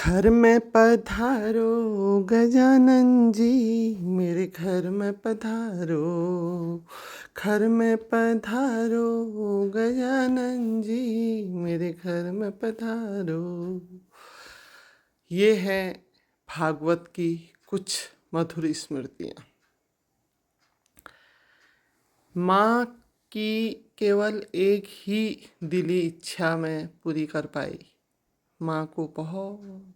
घर में पधारो गजानन जी, मेरे घर में पधारो। घर में पधारो गजानन जी, मेरे घर में पधारो। ये है भागवत की कुछ मधुर स्मृतियाँ। माँ की केवल एक ही दिली इच्छा मैं पूरी कर पाई। माँ को बहुत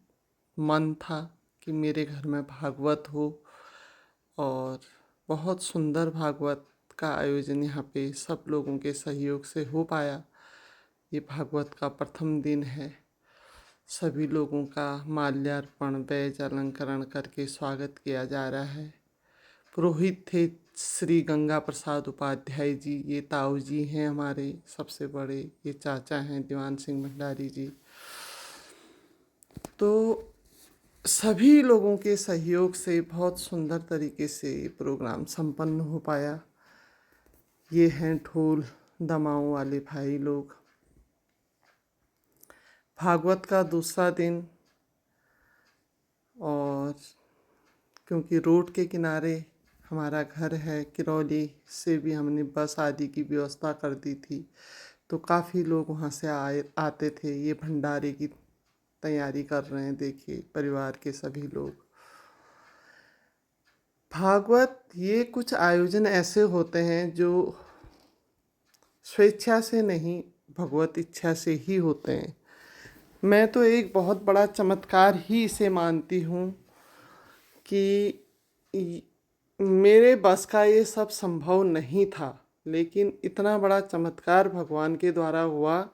मन था कि मेरे घर में भागवत हो, और बहुत सुंदर भागवत का आयोजन यहाँ पे सब लोगों के सहयोग से हो पाया। ये भागवत का प्रथम दिन है। सभी लोगों का माल्यार्पण बैज अलंकरण करके स्वागत किया जा रहा है। पुरोहित थे श्री गंगा प्रसाद उपाध्याय जी। ये ताऊ जी हैं हमारे सबसे बड़े। ये चाचा हैं दीवान सिंह भंडारी जी। तो सभी लोगों के सहयोग से बहुत सुंदर तरीके से ये प्रोग्राम संपन्न हो पाया। ये हैं ढोल दमाओं वाले भाई लोग। भागवत का दूसरा दिन, और क्योंकि रोड के किनारे हमारा घर है, किरौली से भी हमने बस आदि की व्यवस्था कर दी थी, तो काफ़ी लोग वहाँ से आते थे। ये भंडारे की तैयारी कर रहे हैं, देखिए परिवार के सभी लोग। भागवत ये कुछ आयोजन ऐसे होते हैं जो स्वेच्छा से नहीं, भगवत इच्छा से ही होते हैं। मैं तो एक बहुत बड़ा चमत्कार ही इसे मानती हूँ कि मेरे बस का ये सब संभव नहीं था, लेकिन इतना बड़ा चमत्कार भगवान के द्वारा हुआ।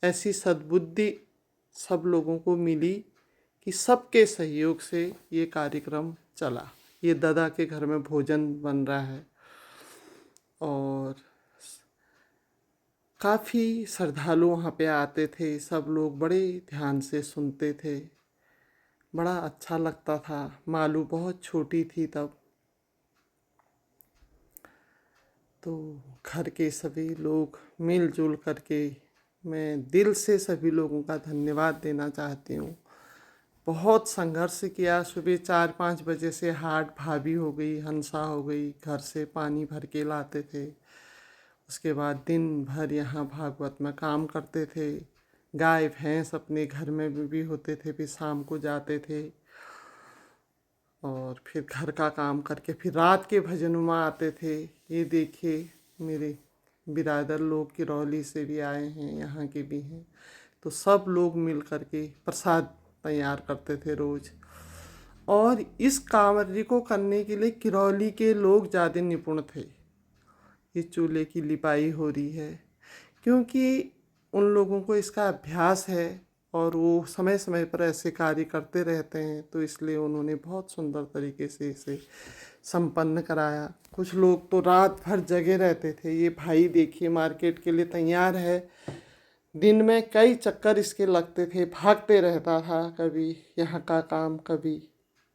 ऐसी सद्बुद्धि सब लोगों को मिली कि सबके सहयोग से ये कार्यक्रम चला। ये दादा के घर में भोजन बन रहा है, और काफ़ी श्रद्धालु वहाँ पे आते थे। सब लोग बड़े ध्यान से सुनते थे, बड़ा अच्छा लगता था। मालू बहुत छोटी थी तब। तो घर के सभी लोग मिलजुल करके मैं दिल से सभी लोगों का धन्यवाद देना चाहती हूँ। बहुत संघर्ष किया। सुबह 4-5 बजे से हाट भाभी हो गई, हंसा हो गई, घर से पानी भर के लाते थे। उसके बाद दिन भर यहाँ भागवत में काम करते थे। गाय भैंस अपने घर में भी होते थे, फिर शाम को जाते थे, और फिर घर का काम करके फिर रात के भजनों में आते थे। ये देखिए मेरे बिरादर लोग किरौली से भी आए हैं, यहाँ के भी हैं। तो सब लोग मिल करके प्रसाद तैयार करते थे रोज़। और इस कार्य को करने के लिए किरौली के लोग ज़्यादा निपुण थे। ये चूल्हे की लिपाई हो रही है, क्योंकि उन लोगों को इसका अभ्यास है और वो समय समय पर ऐसे कार्य करते रहते हैं, तो इसलिए उन्होंने बहुत सुंदर तरीके से इसे संपन्न कराया। कुछ लोग तो रात भर जगे रहते थे। ये भाई देखिए मार्केट के लिए तैयार है। दिन में कई चक्कर इसके लगते थे, भागते रहता था, कभी यहाँ का काम, कभी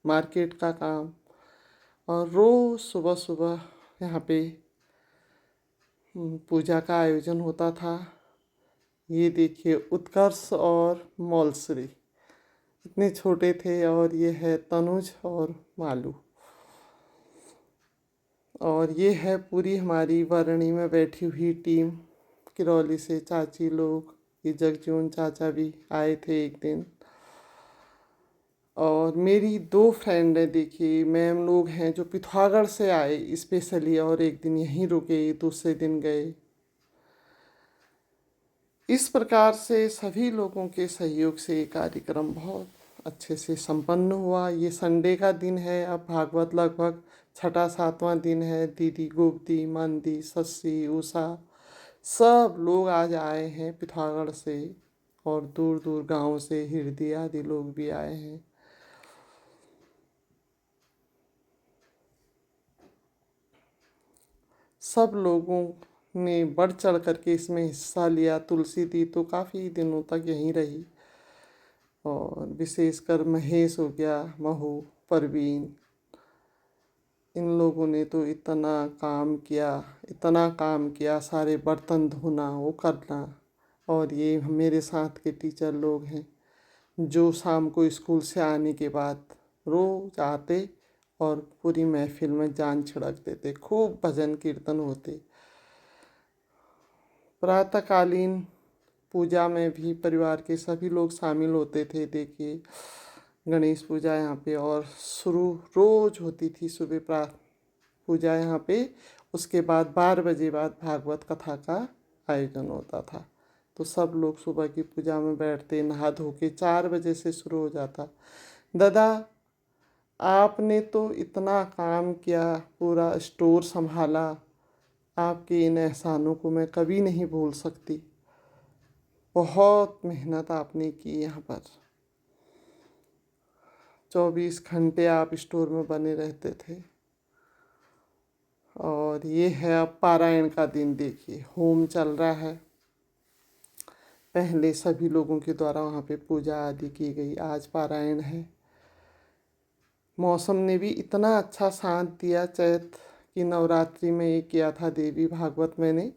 मार्केट का काम। और रोज़ सुबह सुबह यहाँ पे पूजा का आयोजन होता था। ये देखिए उत्कर्ष और मौलश्री इतने छोटे थे, और ये है तनुज और मालू। और ये है पूरी हमारी वर्णी में बैठी हुई टीम। किरौली से चाची लोग, ये जगजीवन चाचा भी आए थे एक दिन। और मेरी 2 फ्रेंड है, देखिए मैम लोग हैं जो पिथौरागढ़ से आए स्पेशली, और एक दिन यहीं रुके, दूसरे दिन गए। इस प्रकार से सभी लोगों के सहयोग से ये कार्यक्रम बहुत अच्छे से संपन्न हुआ। ये संडे का दिन है। अब भागवत लगभग 6वां-7वां दिन है। दीदी गोपती, मानदी, सस्सी, उषा सब लोग आज आए हैं पिथौरागढ़ से, और दूर दूर गांव से हृदय आदि लोग भी आए हैं। सब लोगों ने बढ़ चढ़ करके इसमें हिस्सा लिया। तुलसी दी तो काफ़ी दिनों तक यहीं रही, और विशेषकर महेश हो गया, महू, परवीन, इन लोगों ने तो इतना काम किया, इतना काम किया। सारे बर्तन धोना, वो करना। और ये मेरे साथ के टीचर लोग हैं जो शाम को स्कूल से आने के बाद रोज आते और पूरी महफिल में जान छिड़कते थे। खूब भजन कीर्तन होते। प्रातःकालीन पूजा में भी परिवार के सभी लोग शामिल होते थे। देखिए, गणेश पूजा यहाँ पे और शुरू रोज होती थी सुबह प्रातः पूजा यहाँ पे। उसके बाद 12 बजे बाद भागवत कथा का आयोजन होता था। तो सब लोग सुबह की पूजा में बैठते, नहा धो के 4 बजे से शुरू हो जाता। दादा, आपने तो इतना काम किया, पूरा स्टोर संभाला, आपके इन एहसानों को मैं कभी नहीं भूल सकती। बहुत मेहनत आपने की यहाँ पर। 24 घंटे आप स्टोर में बने रहते थे। और ये है अब पारायण का दिन। देखिए, होम चल रहा है। पहले सभी लोगों के द्वारा वहाँ पे पूजा आदि की गई, आज पारायण है। मौसम ने भी इतना अच्छा साथ दिया। चैत की नवरात्रि में ये किया था देवी भागवत मैंने,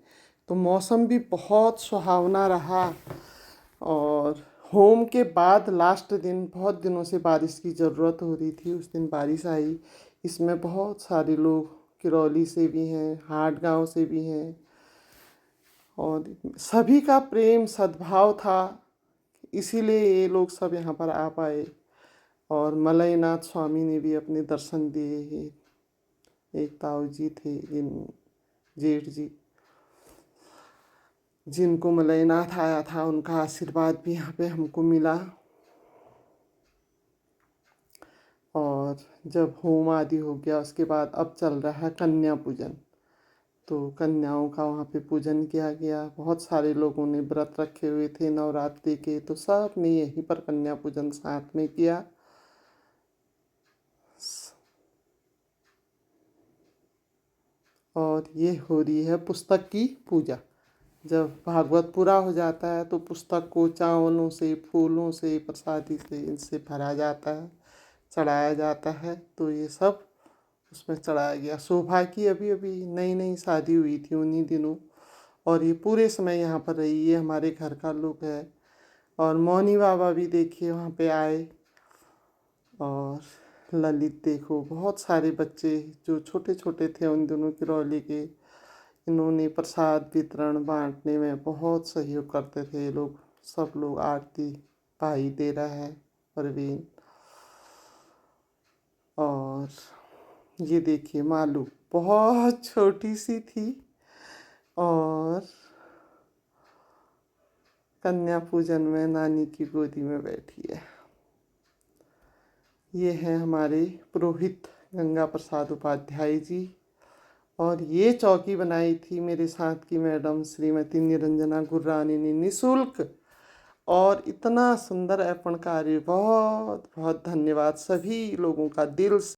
तो मौसम भी बहुत सुहावना रहा। और होम के बाद लास्ट दिन बहुत दिनों से बारिश की ज़रूरत हो रही थी, उस दिन बारिश आई। इसमें बहुत सारे लोग किरौली से भी हैं, हाट गांव से भी हैं, और सभी का प्रेम सद्भाव था, इसीलिए ये लोग सब यहाँ पर आ पाए। और मलयनाथ स्वामी ने भी अपने दर्शन दिए। एक ताऊ जी थे, इन जेठ जी, जिनको मलयनाथ आया था, उनका आशीर्वाद भी यहाँ पे हमको मिला। और जब होम आदि हो गया उसके बाद अब चल रहा है कन्या पूजन। तो कन्याओं का वहाँ पे पूजन किया गया। बहुत सारे लोगों ने व्रत रखे हुए थे नवरात्रि के, तो सब ने यहीं पर कन्या पूजन साथ में किया। और ये हो रही है पुस्तक की पूजा। जब भागवत पूरा हो जाता है तो पुस्तक को चावलों से, फूलों से, प्रसादी से इनसे भरा जाता है, चढ़ाया जाता है। तो ये सब उसमें चढ़ाया गया। शोभा की अभी अभी नई नई शादी हुई थी उन्हीं दिनों, और ये पूरे समय यहाँ पर रही। ये हमारे घर का लुक है। और मौनी बाबा भी देखिए वहाँ पे आए। और ललित देखो, बहुत सारे बच्चे जो छोटे छोटे थे उन दिनों किरौली के, इन्होंने प्रसाद वितरण बांटने में बहुत सहयोग करते थे ये लोग। सब लोग आरती, भाई दे रहा है परवीन। और ये देखिए मालू बहुत छोटी सी थी और कन्या पूजन में नानी की गोदी में बैठी है। ये हैं हमारे पुरोहित गंगा प्रसाद उपाध्याय जी। और ये चौकी बनाई थी मेरे साथ की मैडम श्रीमती निरंजना गुर्रानी ने निःशुल्क। और इतना सुंदर अर्पण कार्य, बहुत बहुत धन्यवाद सभी लोगों का दिल से।